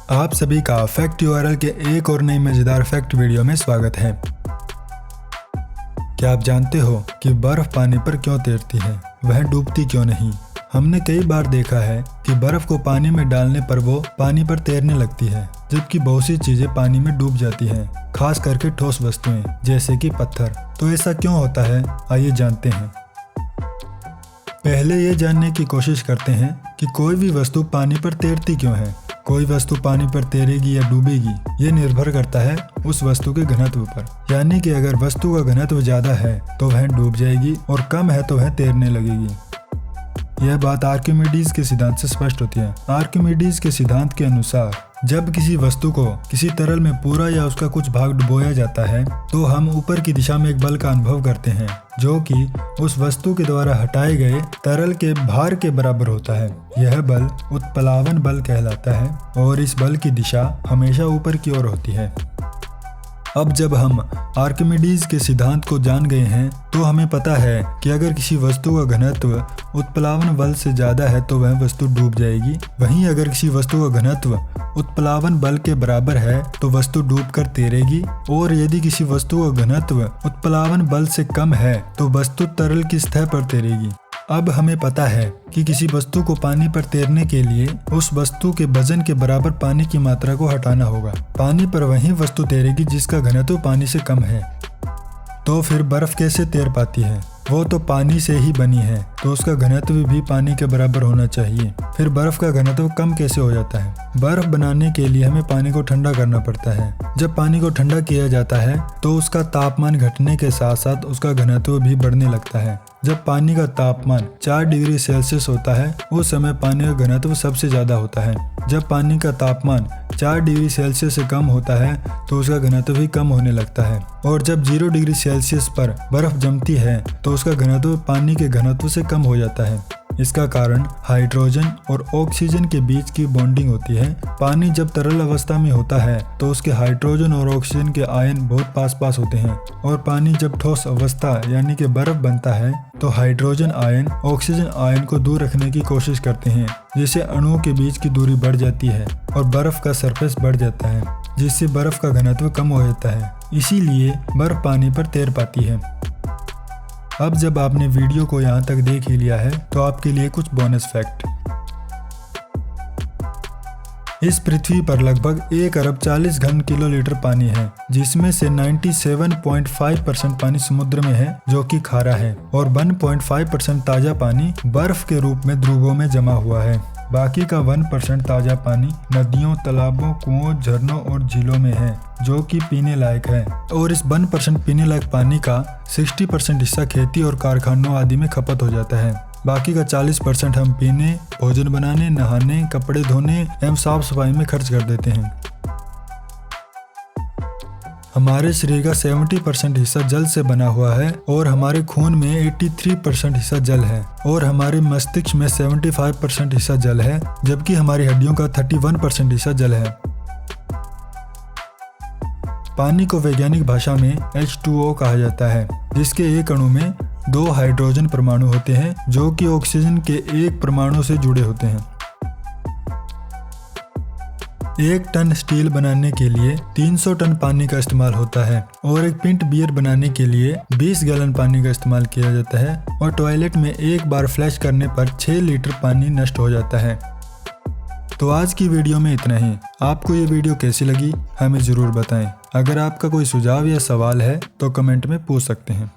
आप सभी का फैक्ट यूआरएल के एक और नई मजेदार फैक्ट वीडियो में स्वागत है। क्या आप जानते हो कि बर्फ पानी पर क्यों तैरती है, वह डूबती क्यों नहीं? हमने कई बार देखा है कि बर्फ को पानी में डालने पर वो पानी पर तैरने लगती है, जबकि बहुत सी चीजें पानी में डूब जाती हैं, खास करके ठोस वस्तुएं जैसे कि पत्थर। तो ऐसा क्यों होता है, आइए जानते हैं। पहले ये जानने की कोशिश करते हैं कि कोई भी वस्तु पानी पर तैरती क्यों है। कोई वस्तु पानी पर तैरेगी या डूबेगी, ये निर्भर करता है उस वस्तु के घनत्व पर। यानी कि अगर वस्तु का घनत्व ज्यादा है तो वह डूब जाएगी और कम है तो वह तैरने लगेगी। यह बात आर्किमिडीज के सिद्धांत से स्पष्ट होती है। आर्किमिडीज के सिद्धांत के अनुसार जब किसी वस्तु को किसी तरल में पूरा या उसका कुछ भाग डुबोया जाता है तो हम ऊपर की दिशा में एक बल का अनुभव करते हैं, जो कि उस वस्तु के द्वारा हटाए गए तरल के भार के बराबर होता है। यह बल उत्प्लावन बल कहलाता है और इस बल की दिशा हमेशा ऊपर की ओर होती है। अब जब हम आर्किमिडीज के सिद्धांत को जान गए हैं तो हमें पता है कि अगर किसी वस्तु का घनत्व उत्प्लावन बल से ज्यादा है तो वह वस्तु डूब जाएगी। वहीं अगर किसी वस्तु का घनत्व उत्प्लावन बल के बराबर है तो वस्तु डूबकर तैरेगी, और यदि किसी वस्तु का घनत्व उत्प्लावन बल से कम है तो वस्तु तरल की सतह पर तैरेगी। अब हमें पता है कि किसी वस्तु को पानी पर तैरने के लिए उस वस्तु के वजन के बराबर पानी की मात्रा को हटाना होगा। पानी पर वही वस्तु तैरेगी जिसका घनत्व पानी से कम है। तो फिर बर्फ कैसे तैर पाती है? वो तो पानी से ही बनी है, तो उसका घनत्व भी पानी के बराबर होना चाहिए। फिर बर्फ का घनत्व कम कैसे हो जाता है? बर्फ बनाने के लिए हमें पानी को ठंडा करना पड़ता है। जब पानी को ठंडा किया जाता है तो उसका तापमान घटने के साथ साथ उसका घनत्व भी बढ़ने लगता है। जब पानी का तापमान 4 डिग्री सेल्सियस होता है उस समय पानी का घनत्व सबसे ज्यादा होता है। जब पानी का तापमान 4 डिग्री सेल्सियस से कम होता है तो उसका घनत्व भी कम होने लगता है, और जब 0 डिग्री सेल्सियस पर बर्फ जमती है तो उसका घनत्व पानी के घनत्व से कम हो जाता है। इसका कारण हाइड्रोजन और ऑक्सीजन के बीच की बॉन्डिंग होती है। पानी जब तरल अवस्था में होता है तो उसके हाइड्रोजन और ऑक्सीजन के आयन बहुत पास पास होते हैं, और पानी जब ठोस अवस्था यानी कि बर्फ बनता है तो हाइड्रोजन आयन ऑक्सीजन आयन को दूर रखने की कोशिश करते हैं, जिससे अणुओं के बीच की दूरी बढ़ जाती है और बर्फ का सरफेस बढ़ जाता है, जिससे बर्फ का घनत्व कम हो जाता है। इसीलिए बर्फ पानी पर तैर पाती है। अब जब आपने वीडियो को यहाँ तक देख ही लिया है तो आपके लिए कुछ बोनस फैक्ट। इस पृथ्वी पर लगभग 1 अरब 40 घन किलोलीटर पानी है, जिसमें से 97.5% पानी समुद्र में है जो कि खारा है, और 1.5% ताजा पानी बर्फ के रूप में ध्रुवों में जमा हुआ है। बाकी का 1% ताजा पानी नदियों, तालाबों, कुओं, झरनों और झीलों में है, जो कि पीने लायक है। और इस 1% पीने लायक पानी का 60% हिस्सा खेती और कारखानों आदि में खपत हो जाता है। बाकी का 40% हम पीने, भोजन बनाने, नहाने, कपड़े धोने एवं साफ सफाई में खर्च कर देते हैं। हमारे शरीर का 70% हिस्सा जल से बना हुआ है, और हमारे खून में 83% हिस्सा जल है, और हमारे मस्तिष्क में 75% हिस्सा जल है, जबकि हमारी हड्डियों का 31% हिस्सा जल है। पानी को वैज्ञानिक भाषा में H2O कहा जाता है, जिसके एक अणु में 2 हाइड्रोजन परमाणु होते हैं जो कि ऑक्सीजन के एक परमाणु से जुड़े होते हैं। 1 टन स्टील बनाने के लिए 300 टन पानी का इस्तेमाल होता है, और 1 पिंट बियर बनाने के लिए 20 गैलन पानी का इस्तेमाल किया जाता है, और टॉयलेट में एक बार फ्लैश करने पर 6 लीटर पानी नष्ट हो जाता है। तो आज की वीडियो में इतना ही। आपको ये वीडियो कैसी लगी हमें ज़रूर बताएं। अगर आपका कोई सुझाव या सवाल है तो कमेंट में पूछ सकते हैं।